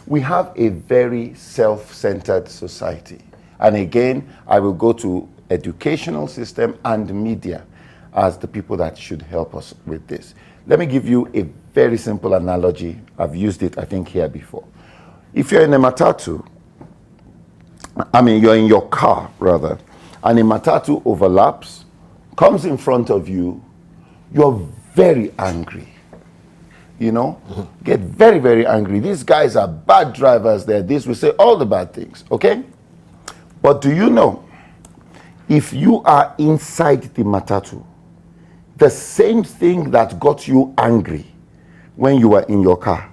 we have a very self-centered society. And again, I will go to educational system and media as the people that should help us with this. Let me give you a very simple analogy. I've used it, I think, here before. If you're in a Matatu, you're in your car, rather, and a Matatu overlaps, comes in front of you, you're very angry. You know, get very, very angry. These guys are bad drivers. They're this. We say all the bad things, okay? But do you know, if you are inside the Matatu, the same thing that got you angry when you were in your car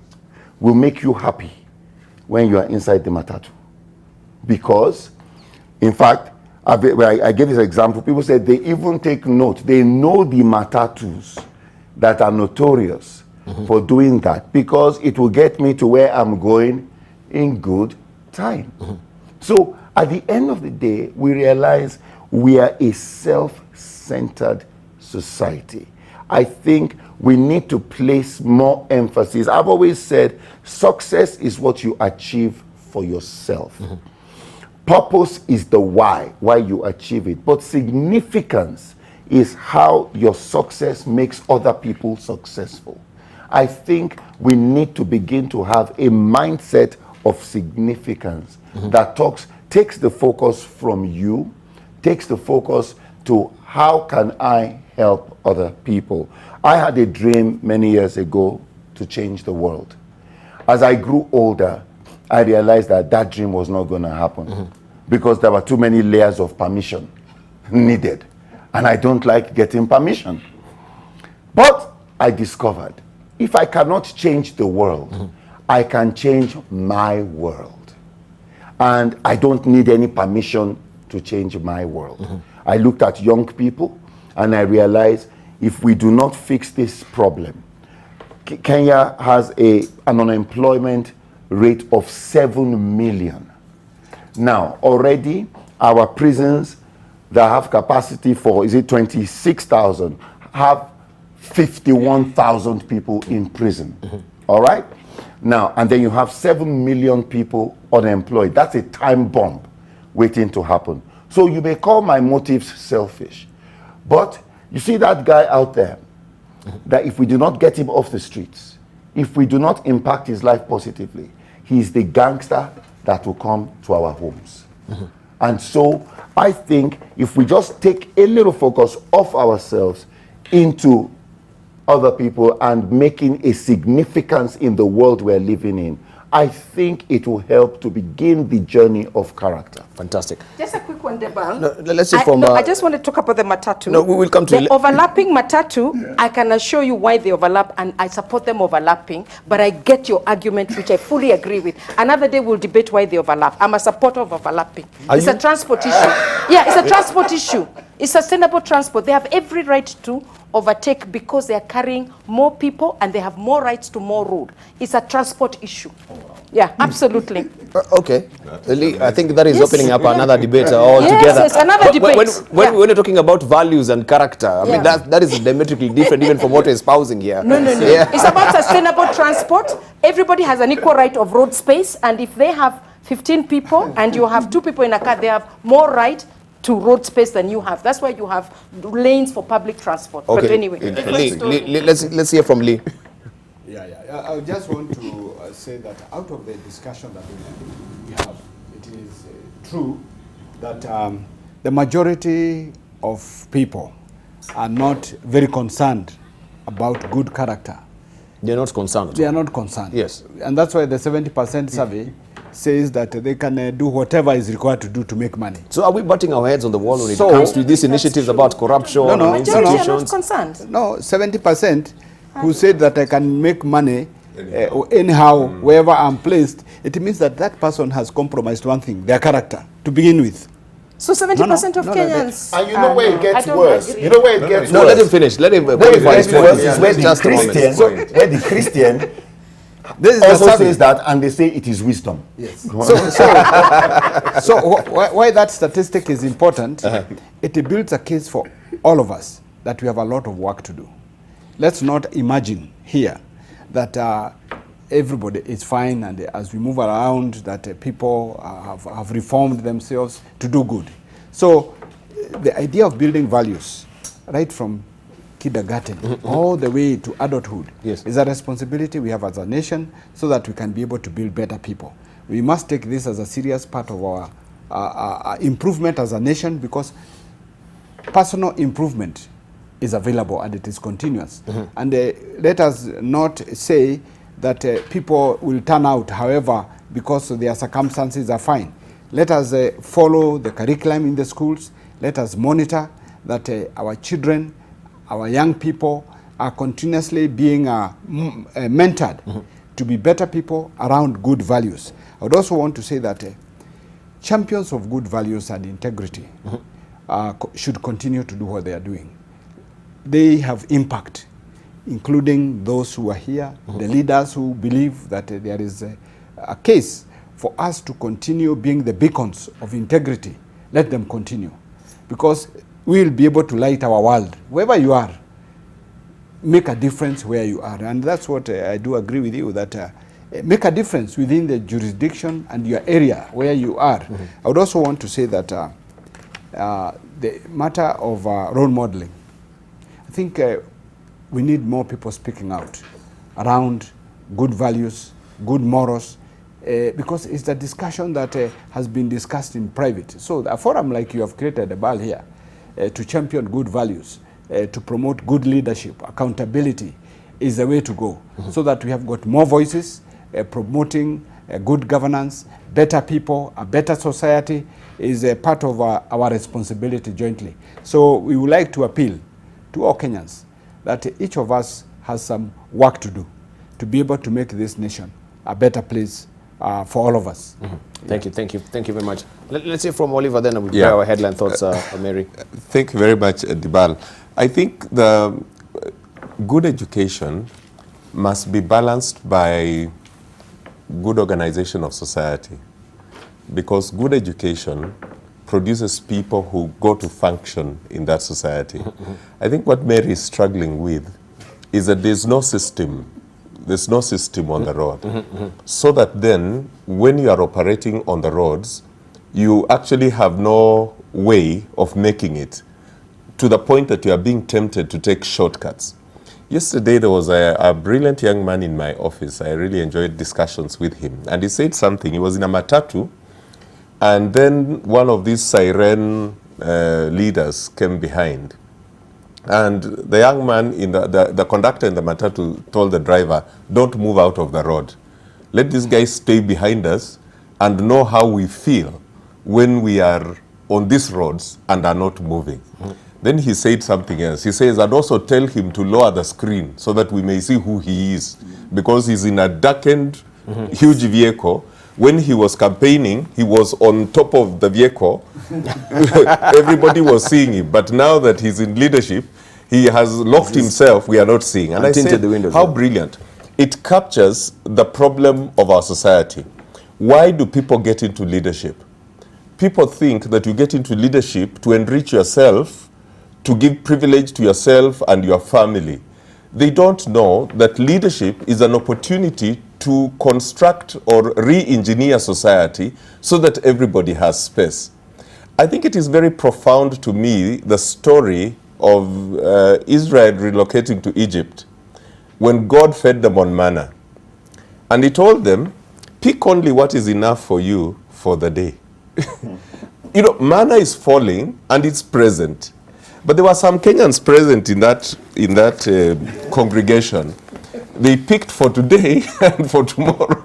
will make you happy when you are inside the Matatu. Because, in fact, I gave this example. People said they even take note. They know the Matatus that are notorious for doing that, because it will get me to where I'm going in good time. So at the end of the day, we realize we are a self-centered society. I think we need to place more emphasis. I've always said success is what you achieve for yourself. Purpose is the why you achieve it. But significance is how your success makes other people successful. I think we need to begin to have a mindset of significance that takes the focus from you, takes the focus to how can I help other people. I had a dream many years ago to change the world. As I grew older, I realized that that dream was not going to happen because there were too many layers of permission needed. And I don't like getting permission. But I discovered, if I cannot change the world, I can change my world. And I don't need any permission to change my world. I looked at young people and I realized if we do not fix this problem, Kenya has an unemployment rate of 7 million. Now, already our prisons that have capacity for, 26,000, have 51,000 people in prison. All right? Now, and then you have 7 million people unemployed. That's a time bomb waiting to happen. So you may call my motives selfish. But you see that guy out there, that if we do not get him off the streets, if we do not impact his life positively, he's the gangster that will come to our homes. And so I think if we just take a little focus off ourselves into other people and making a significance in the world we're living in, I think it will help to begin the journey of character. Fantastic. Just a quick one, Debal. No, let's see from... I just want to talk about the Matatu. No, we will come to... The overlapping Matatu, I can assure you why they overlap, and I support them overlapping, but I get your argument, which I fully agree with. Another day we'll debate why they overlap. I'm a supporter of overlapping. It's a transport issue. Yeah, it's a transport issue. It's sustainable transport. They have every right to overtake because they are carrying more people and they have more rights to more road. It's a transport issue. Yeah, absolutely. Okay. Lee, I think that is opening up another debate altogether. Yes, another debate. When we're talking about values and character, I mean, that is diametrically different even from what we're espousing here. No. Yeah. It's about sustainable transport. Everybody has an equal right of road space, and if they have 15 people and you have 2 people in a car, they have more right to road space than you have. That's why you have lanes for public transport. Okay. But anyway. Lee, let's hear from Lee. I just want to say that out of the discussion that we have, it is true that the majority of people are not very concerned about good character. They're not concerned. They are not concerned. Yes. And that's why the 70% survey says that they can do whatever is required to do to make money. So are we batting our heads on the wall when it comes to these initiatives about corruption and institutions? Are not concerned. No, 70% who said that I can make money anyhow, wherever I'm placed, it means that that person has compromised one thing, their character, to begin with. So 70% of Kenyans... And you know where it gets worse? You know where it gets worse? No, let him finish. Let him qualify his point. Where the Christian this is also says that, and they say it is wisdom. Yes. So why that statistic is important, it builds a case for all of us that we have a lot of work to do. Let's not imagine here that everybody is fine, and as we move around, that people have reformed themselves to do good. So the idea of building values, right from kindergarten all the way to adulthood, is a responsibility we have as a nation, so that we can be able to build better people. We must take this as a serious part of our improvement as a nation, because personal improvement is available and it is continuous. And let us not say that people will turn out, however, because their circumstances are fine. Let us follow the curriculum in the schools. Let us monitor that our children, our young people are continuously being mentored to be better people around good values. I would also want to say that champions of good values and integrity should continue to do what they are doing. They have impact, including those who are here, the leaders who believe that there is a case for us to continue being the beacons of integrity. Let them continue, because we will be able to light our world. Wherever you are, make a difference where you are. And that's what I do agree with you, that make a difference within the jurisdiction and your area where you are. I would also want to say that the matter of role modeling, I think we need more people speaking out around good values, good morals, because it's a discussion that has been discussed in private. So a forum like you have created, a BAL here, to champion good values, to promote good leadership, accountability is the way to go, so that we have got more voices promoting good governance, better people, a better society is a part of our responsibility jointly. So we would like to appeal to all Kenyans that each of us has some work to do to be able to make this nation a better place for all of us. Thank you very much. Let's hear from Oliver, then we'll hear our headline thoughts, Mary. Thank you very much, Dibal. I think the good education must be balanced by good organization of society, because good education produces people who go to function in that society. I think what Mary is struggling with is that there's no system on the road. So that then, when you are operating on the roads, you actually have no way of making it, to the point that you are being tempted to take shortcuts. Yesterday, there was a brilliant young man in my office. I really enjoyed discussions with him. And he said something. He was in a Matatu, and then one of these siren leaders came behind. And the young man, the conductor in the Matatu, told the driver, "Don't move out of the road. Let these guys stay behind us and know how we feel when we are on these roads and are not moving." Then he said something else. He says, "I'd also tell him to lower the screen so that we may see who he is, because he's in a darkened, huge vehicle. When he was campaigning, he was on top of the vehicle. Everybody was seeing him. But now that he's in leadership, he has locked himself. We are not seeing." And I said, the windows, how brilliant. It captures the problem of our society. Why do people get into leadership? People think that you get into leadership to enrich yourself, to give privilege to yourself and your family. They don't know that leadership is an opportunity to construct or re-engineer society so that everybody has space. I think it is very profound to me, the story of Israel relocating to Egypt, when God fed them on manna. And he told them, pick only what is enough for you for the day. You know, manna is falling and it's present. But there were some Kenyans present in that congregation. They picked for today and for tomorrow.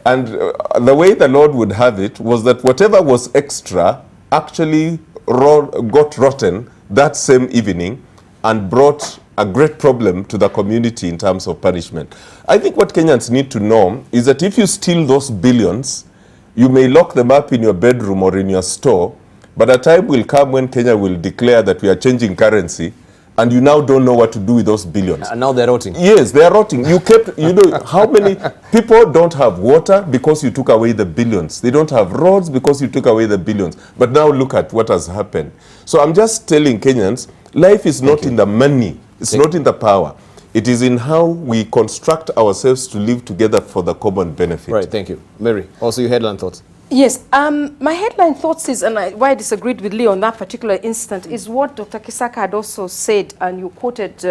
And the way the Lord would have it was that whatever was extra actually got rotten that same evening and brought a great problem to the community in terms of punishment. I think what Kenyans need to know is that if you steal those billions, you may lock them up in your bedroom or in your store, but a time will come when Kenya will declare that we are changing currency, and you now don't know what to do with those billions. And now they're rotting. Yes, they are rotting. You know, how many people don't have water because you took away the billions? They don't have roads because you took away the billions. But now look at what has happened. So I'm just telling Kenyans, life is not in the money. It's not in the power. It is in how we construct ourselves to live together for the common benefit. Right, thank you. Mary, also your headline thoughts. Yes, my headline thoughts is, and why I disagreed with Lee on that particular instant, is what Dr. Kisaka had also said, and you quoted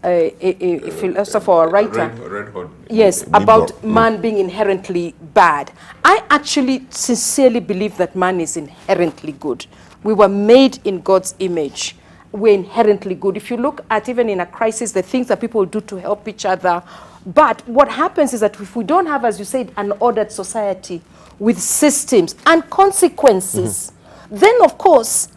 a philosopher or writer. Yes, about man being inherently bad. I actually sincerely believe that man is inherently good. We were made in God's image. We're inherently good. If you look at even in a crisis, the things that people do to help each other. But what happens is that if we don't have, as you said, an ordered society with systems and consequences, then of course,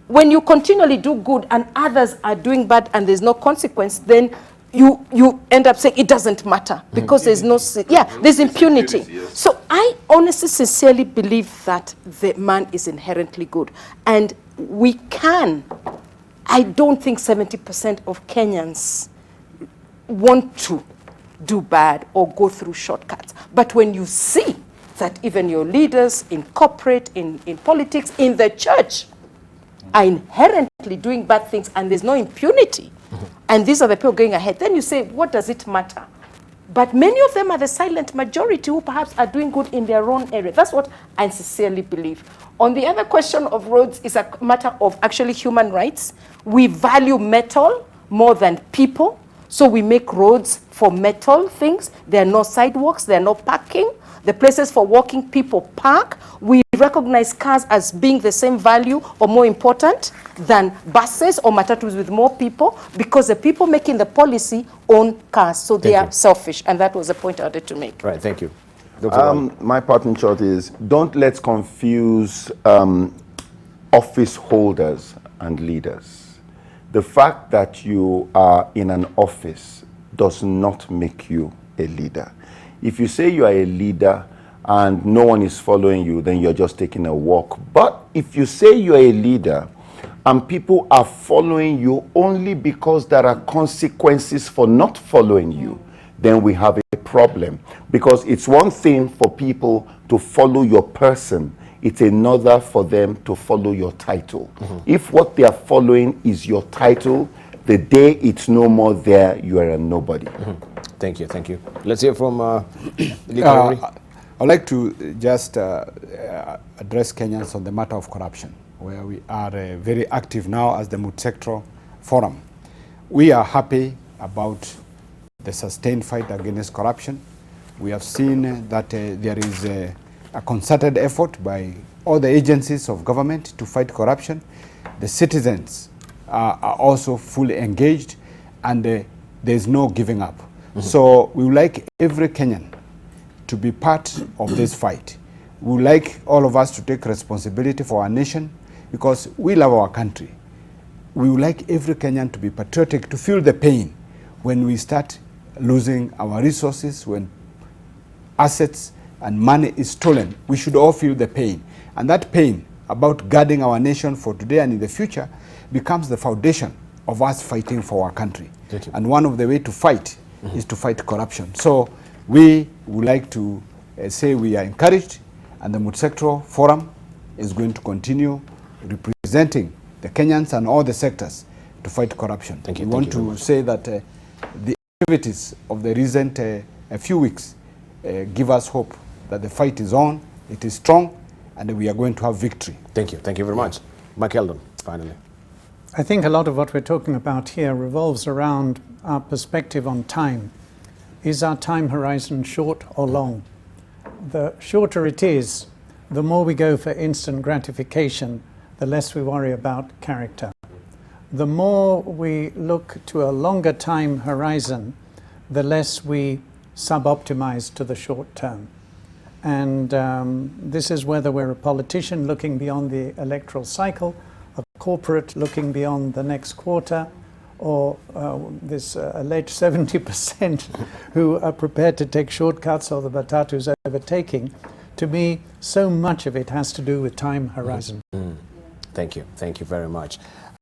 when you continually do good and others are doing bad and there's no consequence, then you end up saying it doesn't matter because there's no, there's impunity. Yes. So I honestly, sincerely believe that the man is inherently good. And we can, I don't think 70% of Kenyans want to do bad or go through shortcuts. But when you see that even your leaders in corporate, in politics, in the church, are inherently doing bad things and there's no impunity, and these are the people going ahead, then you say, what does it matter? But many of them are the silent majority who perhaps are doing good in their own area. That's what I sincerely believe. On the other question of roads is a matter of actually human rights. We value metal more than people, so we make roads for metal things. There are no sidewalks, there are no parking. The places for walking people park. We recognize cars as being the same value or more important than buses or matatus with more people, because the people making the policy own cars, so they are selfish. And that was the point I wanted to make. Right, thank you. My part in short is, don't let's confuse office holders and leaders. The fact that you are in an office does not make you a leader. If you say you are a leader and no one is following you, then you're just taking a walk. But if you say you're a leader and people are following you only because there are consequences for not following you, then we have a problem. Because it's one thing for people to follow your person, it's another for them to follow your title. If what they are following is your title, the day it's no more there, you are a nobody. Thank you, thank you. Let's hear from I'd like to just address Kenyans on the matter of corruption, where we are very active now as the multi-sectoral forum. We are happy about the sustained fight against corruption. We have seen that there is a concerted effort by all the agencies of government to fight corruption. The citizens are also fully engaged, and there's no giving up. So we would like every Kenyan to be part of this fight. We would like all of us to take responsibility for our nation, because we love our country. We would like every Kenyan to be patriotic, to feel the pain when we start losing our resources, when assets and money is stolen. We should all feel the pain. And that pain about guarding our nation for today and in the future becomes the foundation of us fighting for our country. And one of the ways to fight is to fight corruption. So we would like to say we are encouraged, and the multi-sectoral forum is going to continue representing the Kenyans and all the sectors to fight corruption. Thank you. We want to say that the activities of the recent a few weeks give us hope that the fight is on, it is strong, and we are going to have victory. Thank you. Thank you very much. Mike Eldon, finally. I think a lot of what we're talking about here revolves around our perspective on time. Is our time horizon short or long? The shorter it is, the more we go for instant gratification, the less we worry about character. The more we look to a longer time horizon, the less we sub-optimize to the short term. And this is whether we're a politician looking beyond the electoral cycle, a corporate looking beyond the next quarter, or this alleged 70% who are prepared to take shortcuts, or the Matatu's overtaking. To me, so much of it has to do with time horizon. Thank you. Thank you very much.